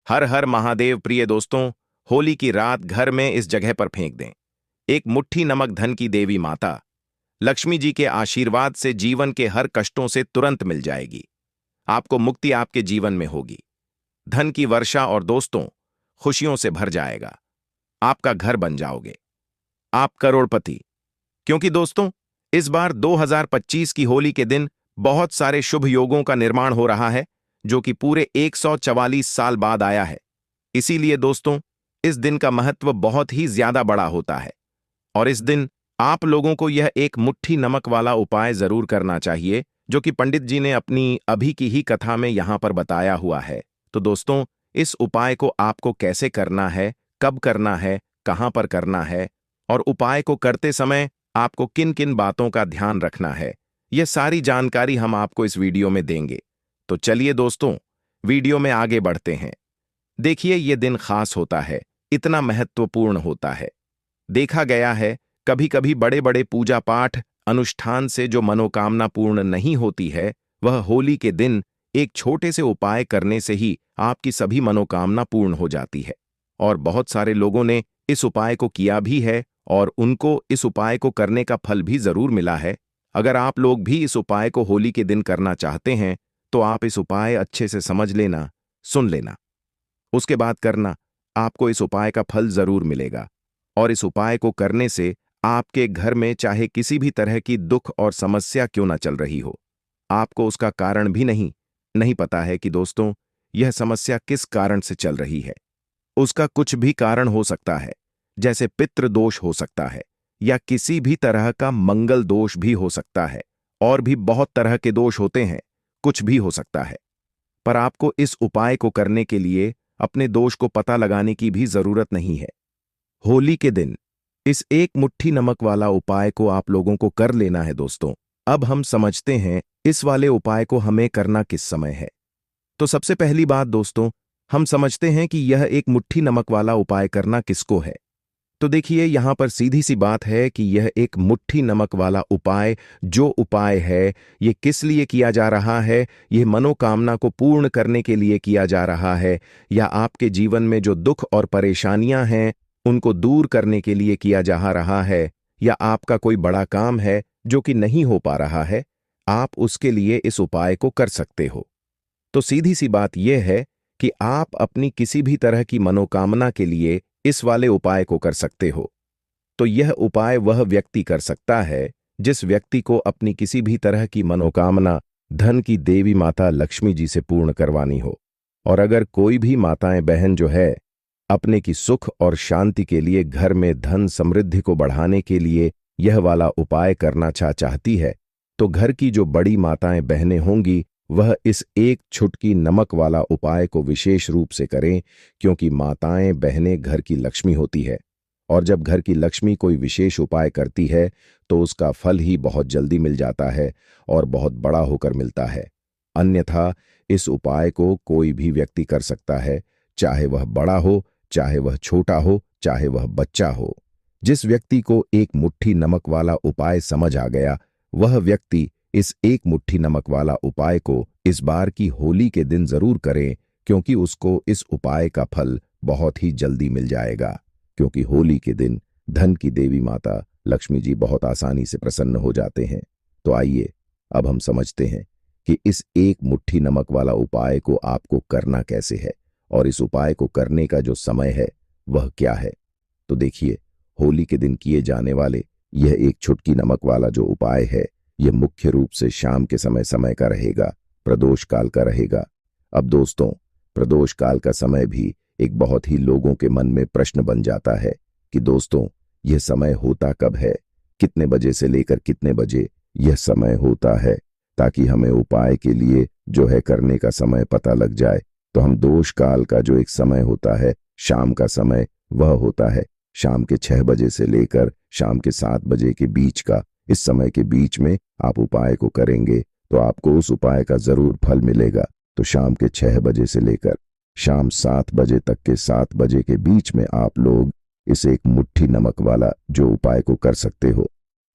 हर हर महादेव। प्रिय दोस्तों, होली की रात घर में इस जगह पर फेंक दें एक मुट्ठी नमक। धन की देवी माता लक्ष्मी जी के आशीर्वाद से जीवन के हर कष्टों से तुरंत मिल जाएगी। आपको मुक्ति आपके जीवन में होगी, धन की वर्षा और दोस्तों खुशियों से भर जाएगा। आपका घर बन जाओगे, आप करोड़पति। क्योंकि दोस्तों, इस बार 2025 की होली के दिन बहुत सारे शुभ योगों का निर्माण हो रहा है, जो कि पूरे 144 साल बाद आया है। इसीलिए दोस्तों, इस दिन का महत्व बहुत ही ज्यादा बड़ा होता है और इस दिन आप लोगों को यह एक मुट्ठी नमक वाला उपाय जरूर करना चाहिए, जो कि पंडित जी ने अपनी अभी की ही कथा में यहां पर बताया हुआ है। तो दोस्तों, इस उपाय को आपको कैसे करना है, कब करना है, कहां पर करना है और उपाय को करते समय आपको किन किन बातों का ध्यान रखना है, यह सारी जानकारी हम आपको इस वीडियो में देंगे। तो चलिए दोस्तों, वीडियो में आगे बढ़ते हैं। देखिए, यह दिन खास होता है, इतना महत्वपूर्ण होता है। देखा गया है, कभी कभी बड़े बड़े पूजा पाठ अनुष्ठान से जो मनोकामना पूर्ण नहीं होती है, वह होली के दिन एक छोटे से उपाय करने से ही आपकी सभी मनोकामना पूर्ण हो जाती है। और बहुत सारे लोगों ने इस उपाय को किया भी है और उनको इस उपाय को करने का फल भी जरूर मिला है। अगर आप लोग भी इस उपाय को होली के दिन करना चाहते हैं, तो आप इस उपाय अच्छे से समझ लेना, सुन लेना, उसके बाद करना। आपको इस उपाय का फल जरूर मिलेगा और इस उपाय को करने से आपके घर में चाहे किसी भी तरह की दुख और समस्या क्यों ना चल रही हो, आपको उसका कारण भी नहीं पता है कि दोस्तों यह समस्या किस कारण से चल रही है। उसका कुछ भी कारण हो सकता है, जैसे पितृ दोष हो सकता है या किसी भी तरह का मंगल दोष भी हो सकता है, और भी बहुत तरह के दोष होते हैं, कुछ भी हो सकता है। पर आपको इस उपाय को करने के लिए अपने दोष को पता लगाने की भी जरूरत नहीं है। होली के दिन इस एक मुट्ठी नमक वाला उपाय को आप लोगों को कर लेना है दोस्तों। अब हम समझते हैं इस वाले उपाय को हमें करना किस समय है। तो सबसे पहली बात दोस्तों, हम समझते हैं कि यह एक मुट्ठी नमक वाला उपाय करना किसको है। तो देखिए, यहां पर सीधी सी बात है कि यह एक मुट्ठी नमक वाला उपाय जो उपाय है, यह किस लिए किया जा रहा है। यह मनोकामना को पूर्ण करने के लिए किया जा रहा है, या आपके जीवन में जो दुख और परेशानियां हैं उनको दूर करने के लिए किया जा रहा है, या आपका कोई बड़ा काम है जो कि नहीं हो पा रहा है, आप उसके लिए इस उपाय को कर सकते हो। तो सीधी सी बात यह है कि आप अपनी किसी भी तरह की मनोकामना के लिए इस वाले उपाय को कर सकते हो। तो यह उपाय वह व्यक्ति कर सकता है जिस व्यक्ति को अपनी किसी भी तरह की मनोकामना धन की देवी माता लक्ष्मी जी से पूर्ण करवानी हो। और अगर कोई भी माताएं बहन जो है अपने की सुख और शांति के लिए, घर में धन समृद्धि को बढ़ाने के लिए यह वाला उपाय करना चाहती है, तो घर की जो बड़ी माताएं बहनें होंगी वह इस एक छुटकी नमक वाला उपाय को विशेष रूप से करें, क्योंकि माताएं बहनें घर की लक्ष्मी होती है और जब घर की लक्ष्मी कोई विशेष उपाय करती है तो उसका फल ही बहुत जल्दी मिल जाता है और बहुत बड़ा होकर मिलता है। अन्यथा इस उपाय को कोई भी व्यक्ति कर सकता है, चाहे वह बड़ा हो, चाहे वह छोटा हो, चाहे वह बच्चा हो। जिस व्यक्ति को एक मुट्ठी नमक वाला उपाय समझ आ गया, वह व्यक्ति इस एक मुट्ठी नमक वाला उपाय को इस बार की होली के दिन जरूर करें, क्योंकि उसको इस उपाय का फल बहुत ही जल्दी मिल जाएगा। क्योंकि होली के दिन धन की देवी माता लक्ष्मी जी बहुत आसानी से प्रसन्न हो जाते हैं। तो आइए अब हम समझते हैं कि इस एक मुट्ठी नमक वाला उपाय को आपको करना कैसे है और इस उपाय को करने का जो समय है वह क्या है। तो देखिए, होली के दिन किए जाने वाले यह एक छुटकी नमक वाला जो उपाय है, यह मुख्य रूप से शाम के समय का रहेगा, प्रदोष काल का रहेगा। अब दोस्तों, प्रदोष काल का समय भी एक बहुत ही लोगों के मन में प्रश्न बन जाता है कि दोस्तों यह समय होता कब है, कितने बजे से लेकर कितने बजे यह समय होता है, ताकि हमें उपाय के लिए जो है करने का समय पता लग जाए। तो हम दोष काल का जो एक समय होता है, शाम का समय, वह होता है शाम के 6 बजे से लेकर शाम के 7 बजे के बीच का। इस समय के बीच में आप उपाय को करेंगे तो आपको उस उपाय का जरूर फल मिलेगा। तो शाम के 6 बजे से लेकर शाम 7 बजे तक के 7 बजे के बीच में आप लोग इस एक मुट्ठी नमक वाला जो उपाय को कर सकते हो।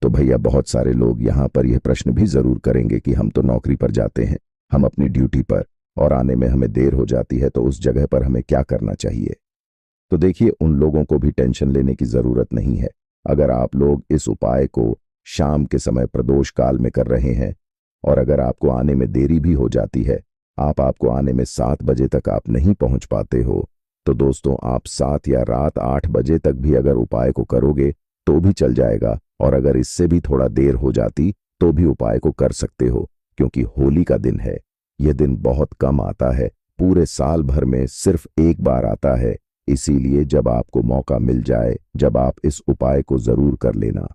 तो भैया, बहुत सारे लोग यहाँ पर यह प्रश्न भी जरूर करेंगे कि हम तो नौकरी पर जाते हैं, हम अपनी ड्यूटी पर और आने में हमें देर हो जाती है, तो उस जगह पर हमें क्या करना चाहिए? तो देखिए, उन लोगों को भी टेंशन लेने की जरूरत नहीं है। अगर आप लोग इस उपाय को शाम के समय प्रदोष काल में कर रहे हैं और अगर आपको आने में देरी भी हो जाती है, आपको आने में 7 बजे तक आप नहीं पहुंच पाते हो, तो दोस्तों आप 7 या रात 8 बजे तक भी अगर उपाय को करोगे तो भी चल जाएगा। और अगर इससे भी थोड़ा देर हो जाती तो भी उपाय को कर सकते हो, क्योंकि होली का दिन है। यह दिन बहुत कम आता है, पूरे साल भर में सिर्फ एक बार आता है। इसीलिए जब आपको मौका मिल जाए, जब आप इस उपाय को जरूर कर लेना।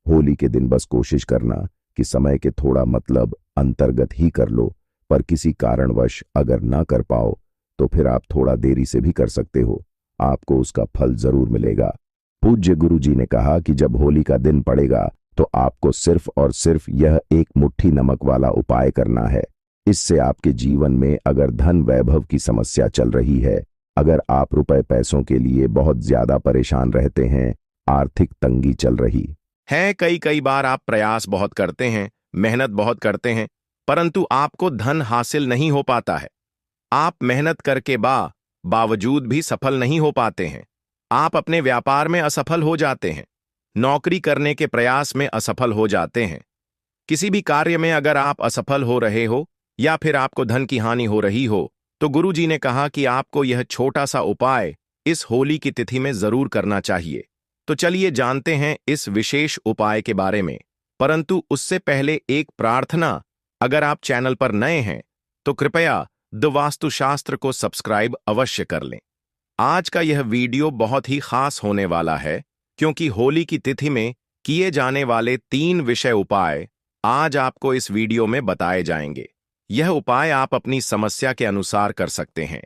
होली के दिन बस कोशिश करना कि समय के थोड़ा मतलब अंतर्गत ही कर लो, पर किसी कारणवश अगर ना कर पाओ तो फिर आप थोड़ा देरी से भी कर सकते हो, आपको उसका फल जरूर मिलेगा। पूज्य गुरु जी ने कहा कि जब होली का दिन पड़ेगा तो आपको सिर्फ और सिर्फ यह एक मुट्ठी नमक वाला उपाय करना है। इससे आपके जीवन में अगर धन वैभव की समस्या चल रही है, अगर आप रुपए पैसों के लिए बहुत ज्यादा परेशान रहते हैं, आर्थिक तंगी चल रही है, कई बार आप प्रयास बहुत करते हैं, मेहनत बहुत करते हैं, परंतु आपको धन हासिल नहीं हो पाता है। आप मेहनत करके बावजूद भी सफल नहीं हो पाते हैं। आप अपने व्यापार में असफल हो जाते हैं, नौकरी करने के प्रयास में असफल हो जाते हैं। किसी भी कार्य में अगर आप असफल हो रहे हो या फिर आपको धन की हानि हो रही हो, तो गुरु जी ने कहा कि आपको यह छोटा सा उपाय इस होली की तिथि में जरूर करना चाहिए। तो चलिए जानते हैं इस विशेष उपाय के बारे में। परंतु उससे पहले एक प्रार्थना, अगर आप चैनल पर नए हैं तो कृपया द वास्तुशास्त्र को सब्सक्राइब अवश्य कर लें। आज का यह वीडियो बहुत ही खास होने वाला है, क्योंकि होली की तिथि में किए जाने वाले 3 विषय उपाय आज आपको इस वीडियो में बताए जाएंगे। यह उपाय आप अपनी समस्या के अनुसार कर सकते हैं।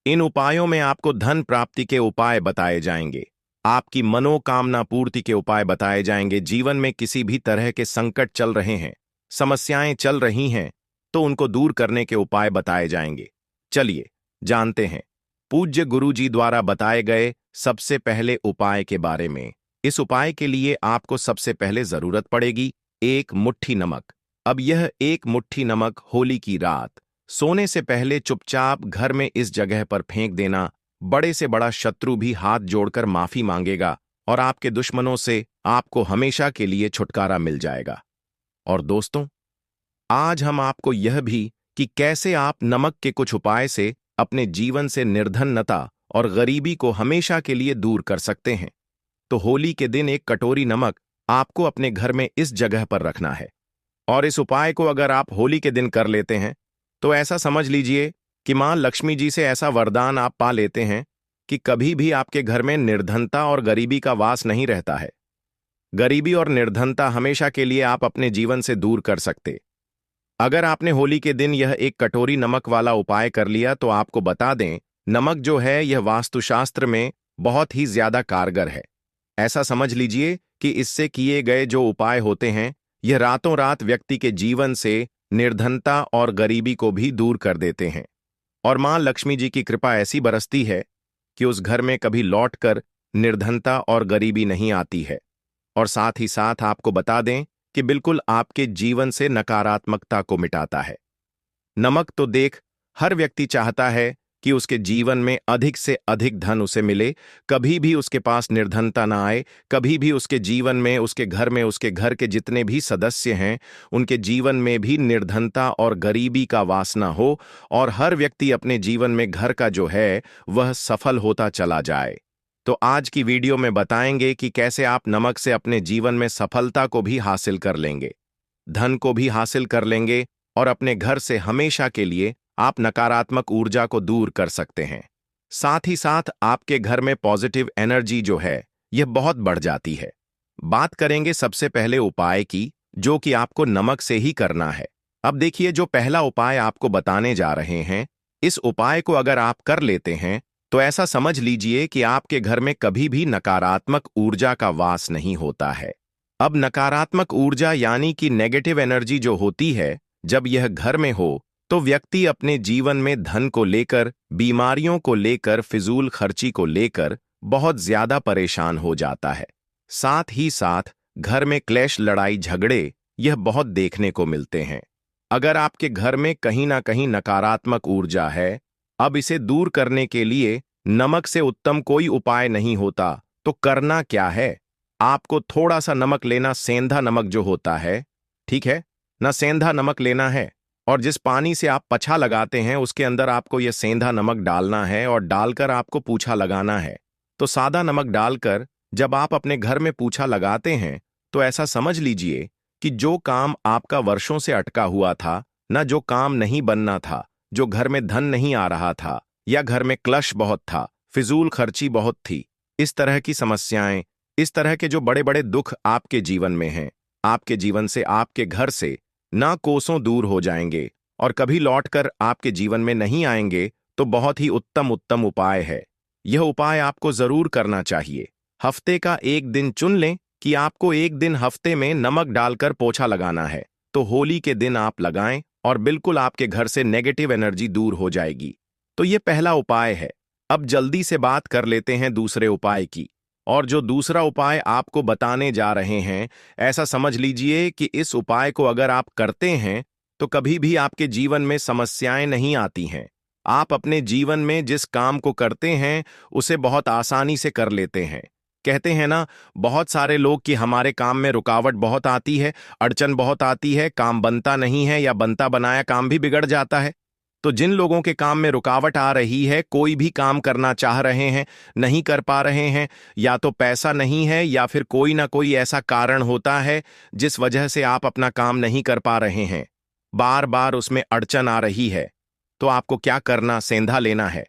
इन उपायों में आपको धन प्राप्ति के उपाय बताए जाएंगे, आपकी मनोकामना पूर्ति के उपाय बताए जाएंगे। जीवन में किसी भी तरह के संकट चल रहे हैं, समस्याएं चल रही हैं, तो उनको दूर करने के उपाय बताए जाएंगे। चलिए जानते हैं पूज्य गुरु जी द्वारा बताए गए सबसे पहले उपाय के बारे में। इस उपाय के लिए आपको सबसे पहले जरूरत पड़ेगी 1 मुट्ठी नमक। अब यह 1 मुट्ठी नमक होली की रात सोने से पहले चुपचाप घर में इस जगह पर फेंक देना। बड़े से बड़ा शत्रु भी हाथ जोड़कर माफी मांगेगा और आपके दुश्मनों से आपको हमेशा के लिए छुटकारा मिल जाएगा। और दोस्तों, आज हम आपको यह भी कि कैसे आप नमक के कुछ उपाय से अपने जीवन से निर्धनता और गरीबी को हमेशा के लिए दूर कर सकते हैं। तो होली के दिन 1 कटोरी नमक आपको अपने घर में इस जगह पर रखना है। और इस उपाय को अगर आप होली के दिन कर लेते हैं तो ऐसा समझ लीजिए कि मां लक्ष्मी जी से ऐसा वरदान आप पा लेते हैं कि कभी भी आपके घर में निर्धनता और गरीबी का वास नहीं रहता है। गरीबी और निर्धनता हमेशा के लिए आप अपने जीवन से दूर कर सकते। अगर आपने होली के दिन यह 1 कटोरी नमक वाला उपाय कर लिया तो आपको बता दें, नमक जो है यह वास्तुशास्त्र में बहुत ही ज्यादा कारगर है। ऐसा समझ लीजिए कि इससे किए गए जो उपाय होते हैं, यह रातों रात व्यक्ति के जीवन से निर्धनता और गरीबी को भी दूर कर देते हैं। और मां लक्ष्मी जी की कृपा ऐसी बरसती है कि उस घर में कभी लौटकर निर्धनता और गरीबी नहीं आती है। और साथ ही साथ आपको बता दें कि बिल्कुल आपके जीवन से नकारात्मकता को मिटाता है। नमक तो देख हर व्यक्ति चाहता है कि उसके जीवन में अधिक से अधिक धन उसे मिले, कभी भी उसके पास निर्धनता ना आए, कभी भी उसके जीवन में, उसके घर में, उसके घर के जितने भी सदस्य हैं उनके जीवन में भी निर्धनता और गरीबी का वास ना हो, और हर व्यक्ति अपने जीवन में घर का जो है वह सफल होता चला जाए। तो आज की वीडियो में बताएंगे कि कैसे आप नमक से अपने जीवन में सफलता को भी हासिल कर लेंगे, धन को भी हासिल कर लेंगे, और अपने घर से हमेशा के लिए आप नकारात्मक ऊर्जा को दूर कर सकते हैं। साथ ही साथ आपके घर में पॉजिटिव एनर्जी जो है यह बहुत बढ़ जाती है। बात करेंगे सबसे पहले उपाय की, जो कि आपको नमक से ही करना है। अब देखिए, जो पहला उपाय आपको बताने जा रहे हैं, इस उपाय को अगर आप कर लेते हैं तो ऐसा समझ लीजिए कि आपके घर में कभी भी नकारात्मक ऊर्जा का वास नहीं होता है। अब नकारात्मक ऊर्जा यानी कि नेगेटिव एनर्जी जो होती है, जब यह घर में हो तो व्यक्ति अपने जीवन में धन को लेकर, बीमारियों को लेकर, फिजूल खर्ची को लेकर बहुत ज्यादा परेशान हो जाता है। साथ ही साथ घर में क्लेश, लड़ाई झगड़े यह बहुत देखने को मिलते हैं। अगर आपके घर में कहीं ना कहीं नकारात्मक ऊर्जा है, अब इसे दूर करने के लिए नमक से उत्तम कोई उपाय नहीं होता। तो करना क्या है? आपको थोड़ा सा नमक लेना, सेंधा नमक जो होता है, ठीक है ना, सेंधा नमक लेना है। और जिस पानी से आप पछा लगाते हैं उसके अंदर आपको यह सेंधा नमक डालना है और डालकर आपको पूछा लगाना है। तो सादा नमक डालकर जब आप अपने घर में पूछा लगाते हैं तो ऐसा समझ लीजिए कि जो काम आपका वर्षों से अटका हुआ था, ना जो काम नहीं बनना था, जो घर में धन नहीं आ रहा था, या घर में क्लश बहुत था, फिजूल खर्ची बहुत थी, इस तरह की समस्याएं, इस तरह के जो बड़े बड़े दुख आपके जीवन में हैं, आपके जीवन से, आपके घर से ना कोसों दूर हो जाएंगे और कभी लौटकर आपके जीवन में नहीं आएंगे। तो बहुत ही उत्तम उत्तम उपाय है। यह उपाय आपको जरूर करना चाहिए। हफ्ते का एक दिन चुन लें कि आपको एक दिन हफ्ते में नमक डालकर पोछा लगाना है। तो होली के दिन आप लगाएं और बिल्कुल आपके घर से नेगेटिव एनर्जी दूर हो जाएगी। तो ये पहला उपाय है। अब जल्दी से बात कर लेते हैं दूसरे उपाय की। और जो दूसरा उपाय आपको बताने जा रहे हैं, ऐसा समझ लीजिए कि इस उपाय को अगर आप करते हैं तो कभी भी आपके जीवन में समस्याएं नहीं आती हैं। आप अपने जीवन में जिस काम को करते हैं उसे बहुत आसानी से कर लेते हैं। कहते हैं ना बहुत सारे लोग कि हमारे काम में रुकावट बहुत आती है, अड़चन बहुत आती है, काम बनता नहीं है या बनता बनाया काम भी बिगड़ जाता है। तो जिन लोगों के काम में रुकावट आ रही है, कोई भी काम करना चाह रहे हैं, नहीं कर पा रहे हैं, या तो पैसा नहीं है या फिर कोई ना कोई ऐसा कारण होता है जिस वजह से आप अपना काम नहीं कर पा रहे हैं, बार बार उसमें अड़चन आ रही है, तो आपको क्या करना, सेंधा लेना है।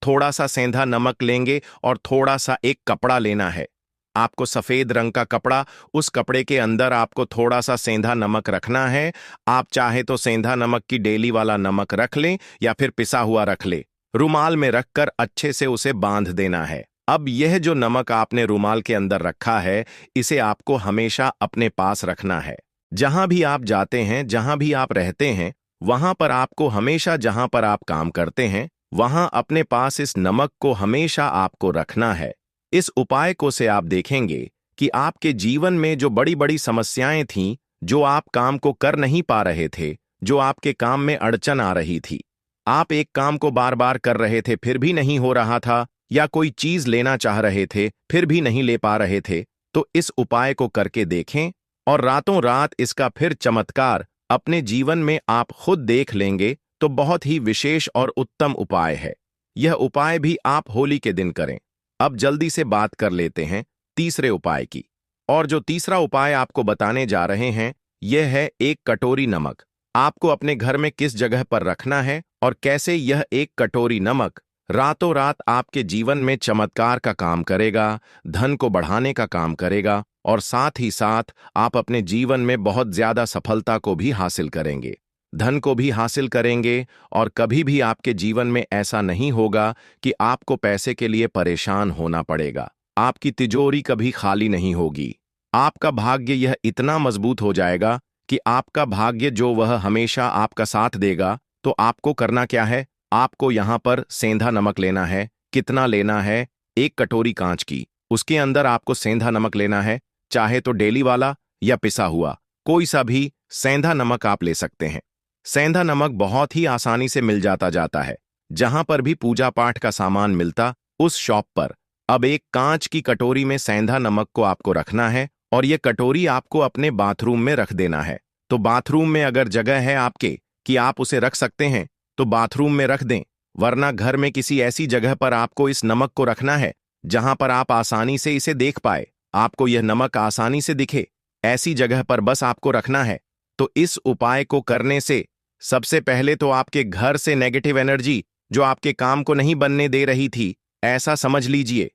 थोड़ा सा सेंधा नमक लेंगे और थोड़ा सा एक कपड़ा लेना है। आपको सफेद रंग का कपड़ा, उस कपड़े के अंदर आपको थोड़ा सा सेंधा नमक रखना है। आप चाहे तो सेंधा नमक की डेली वाला नमक रख लें या फिर पिसा हुआ रख ले। रुमाल में रखकर अच्छे से उसे बांध देना है। अब यह जो नमक आपने रुमाल के अंदर रखा है, इसे आपको हमेशा अपने पास रखना है। जहां भी आप जाते हैं, जहां भी आप रहते हैं, वहां पर आपको हमेशा, जहां पर आप काम करते हैं, वहां अपने पास इस नमक को हमेशा आपको रखना है। इस उपाय को से आप देखेंगे कि आपके जीवन में जो बड़ी बड़ी समस्याएं थीं, जो आप काम को कर नहीं पा रहे थे, जो आपके काम में अड़चन आ रही थी, आप एक काम को बार बार कर रहे थे फिर भी नहीं हो रहा था, या कोई चीज लेना चाह रहे थे फिर भी नहीं ले पा रहे थे, तो इस उपाय को करके देखें और रातों रात इसका फिर चमत्कार अपने जीवन में आप खुद देख लेंगे। तो बहुत ही विशेष और उत्तम उपाय है। यह उपाय भी आप होली के दिन करें। अब जल्दी से बात कर लेते हैं तीसरे उपाय की। और जो तीसरा उपाय आपको बताने जा रहे हैं, यह है एक कटोरी नमक। आपको अपने घर में किस जगह पर रखना है और कैसे यह एक कटोरी नमक रातों रात आपके जीवन में चमत्कार का काम करेगा, धन को बढ़ाने का काम करेगा, और साथ ही साथ आप अपने जीवन में बहुत ज्यादा सफलता को भी हासिल करेंगे, धन को भी हासिल करेंगे। और कभी भी आपके जीवन में ऐसा नहीं होगा कि आपको पैसे के लिए परेशान होना पड़ेगा। आपकी तिजोरी कभी खाली नहीं होगी। आपका भाग्य यह इतना मजबूत हो जाएगा कि आपका भाग्य जो वह हमेशा आपका साथ देगा। तो आपको करना क्या है? आपको यहां पर सेंधा नमक लेना है। कितना लेना है? एक कटोरी कांच की, उसके अंदर आपको सेंधा नमक लेना है। चाहे तो डेली वाला या पिसा हुआ, कोई सा भी सेंधा नमक आप ले सकते हैं। सेंधा नमक बहुत ही आसानी से मिल जाता है। जहां पर भी पूजा पाठ का सामान मिलता, उस शॉप पर। अब एक कांच की कटोरी में सेंधा नमक को आपको रखना है और यह कटोरी आपको अपने बाथरूम में रख देना है। तो बाथरूम में अगर जगह है आपके कि आप उसे रख सकते हैं तो बाथरूम में रख दें, वरना घर में किसी ऐसी जगह पर आपको इस नमक को रखना है जहां पर आप आसानी से इसे देख पाए, आपको यह नमक आसानी से दिखे, ऐसी जगह पर बस आपको रखना है। तो इस उपाय को करने से सबसे पहले तो आपके घर से नेगेटिव एनर्जी जो आपके काम को नहीं बनने दे रही थी, ऐसा समझ लीजिए,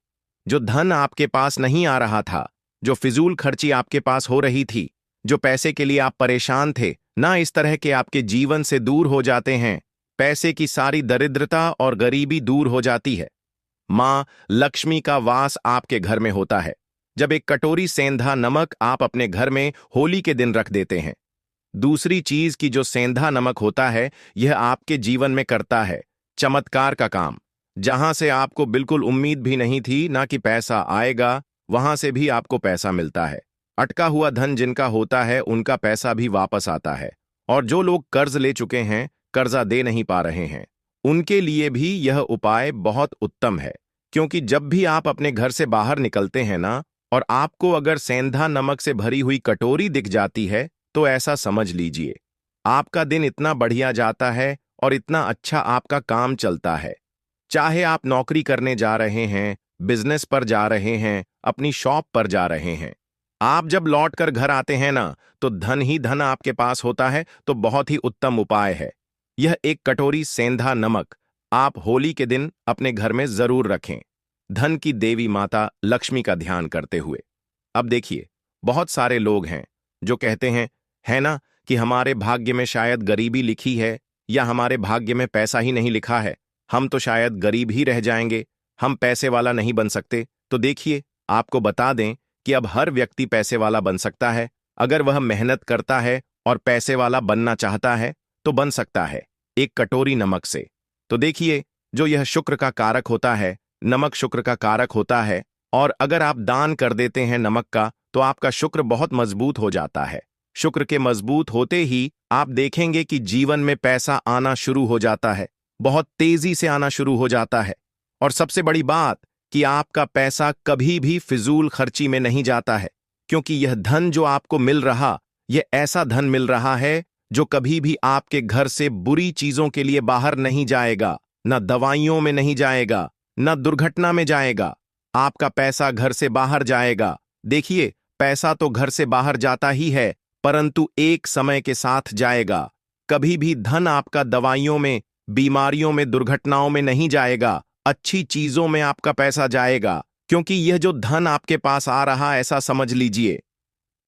जो धन आपके पास नहीं आ रहा था, जो फिजूल खर्ची आपके पास हो रही थी, जो पैसे के लिए आप परेशान थे ना, इस तरह के आपके जीवन से दूर हो जाते हैं। पैसे की सारी दरिद्रता और गरीबी दूर हो जाती है। मां लक्ष्मी का वास आपके घर में होता है जब एक कटोरी सेंधा नमक आप अपने घर में होली के दिन रख देते हैं। दूसरी चीज की जो सेंधा नमक होता है, यह आपके जीवन में करता है चमत्कार का काम। जहां से आपको बिल्कुल उम्मीद भी नहीं थी ना कि पैसा आएगा, वहां से भी आपको पैसा मिलता है। अटका हुआ धन जिनका होता है उनका पैसा भी वापस आता है। और जो लोग कर्ज ले चुके हैं, कर्जा दे नहीं पा रहे हैं, उनके लिए भी यह उपाय बहुत उत्तम है। क्योंकि जब भी आप अपने घर से बाहर निकलते हैं ना, और आपको अगर सेंधा नमक से भरी हुई कटोरी दिख जाती है, तो ऐसा समझ लीजिए आपका दिन इतना बढ़िया जाता है और इतना अच्छा आपका काम चलता है। चाहे आप नौकरी करने जा रहे हैं, बिजनेस पर जा रहे हैं, अपनी शॉप पर जा रहे हैं, आप जब लौट कर घर आते हैं ना, तो धन ही धन आपके पास होता है। तो बहुत ही उत्तम उपाय है यह। एक कटोरी सेंधा नमक आप होली के दिन अपने घर में जरूर रखें, धन की देवी माता लक्ष्मी का ध्यान करते हुए। अब देखिए, बहुत सारे लोग हैं जो कहते हैं, है ना, कि हमारे भाग्य में शायद गरीबी लिखी है, या हमारे भाग्य में पैसा ही नहीं लिखा है, हम तो शायद गरीब ही रह जाएंगे, हम पैसे वाला नहीं बन सकते। तो देखिए, आपको बता दें कि अब हर व्यक्ति पैसे वाला बन सकता है। अगर वह मेहनत करता है और पैसे वाला बनना चाहता है, तो बन सकता है, एक कटोरी नमक से। तो देखिए, जो यह शुक्र का कारक होता है, नमक शुक्र का कारक होता है, और अगर आप दान कर देते हैं नमक का, तो आपका शुक्र बहुत मजबूत हो जाता है। शुक्र के मजबूत होते ही आप देखेंगे कि जीवन में पैसा आना शुरू हो जाता है, बहुत तेजी से आना शुरू हो जाता है। और सबसे बड़ी बात कि आपका पैसा कभी भी फिजूल खर्ची में नहीं जाता है, क्योंकि यह धन जो आपको मिल रहा, यह ऐसा धन मिल रहा है जो कभी भी आपके घर से बुरी चीजों के लिए बाहर नहीं जाएगा, न दवाइयों में नहीं जाएगा, न दुर्घटना में जाएगा। आपका पैसा घर से बाहर जाएगा। देखिए, पैसा तो घर से बाहर जाता ही है, परंतु एक समय के साथ जाएगा। कभी भी धन आपका दवाइयों में, बीमारियों में, दुर्घटनाओं में नहीं जाएगा, अच्छी चीजों में आपका पैसा जाएगा। क्योंकि यह जो धन आपके पास आ रहा, ऐसा समझ लीजिए,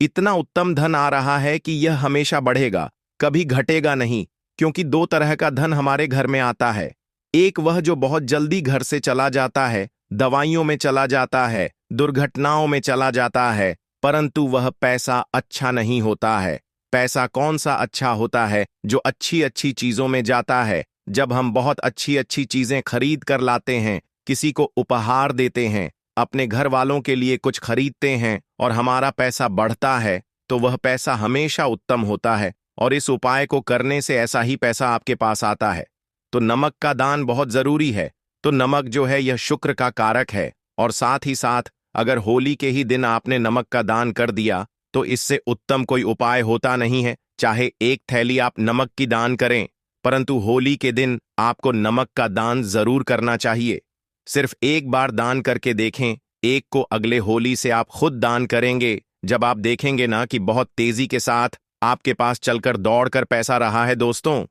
इतना उत्तम धन आ रहा है कि यह हमेशा बढ़ेगा, कभी घटेगा नहीं। क्योंकि दो तरह का धन हमारे घर में आता है। एक वह जो बहुत जल्दी घर से चला जाता है, दवाइयों में चला जाता है, दुर्घटनाओं में चला जाता है, परंतु वह पैसा अच्छा नहीं होता है। पैसा कौन सा अच्छा होता है? जो अच्छी अच्छी चीजों में जाता है। जब हम बहुत अच्छी अच्छी चीजें खरीद कर लाते हैं, किसी को उपहार देते हैं, अपने घर वालों के लिए कुछ खरीदते हैं, और हमारा पैसा बढ़ता है, तो वह पैसा हमेशा उत्तम होता है। और इस उपाय को करने से ऐसा ही पैसा आपके पास आता है। तो नमक का दान बहुत जरूरी है। तो नमक जो है, यह शुक्र का कारक है, और साथ ही साथ अगर होली के ही दिन आपने नमक का दान कर दिया, तो इससे उत्तम कोई उपाय होता नहीं है। चाहे एक थैली आप नमक की दान करें, परंतु होली के दिन आपको नमक का दान जरूर करना चाहिए। सिर्फ एक बार दान करके देखें, एक को अगले होली से आप खुद दान करेंगे, जब आप देखेंगे ना कि बहुत तेजी के साथ आपके पास चलकर दौड़कर पैसा रहा है दोस्तों,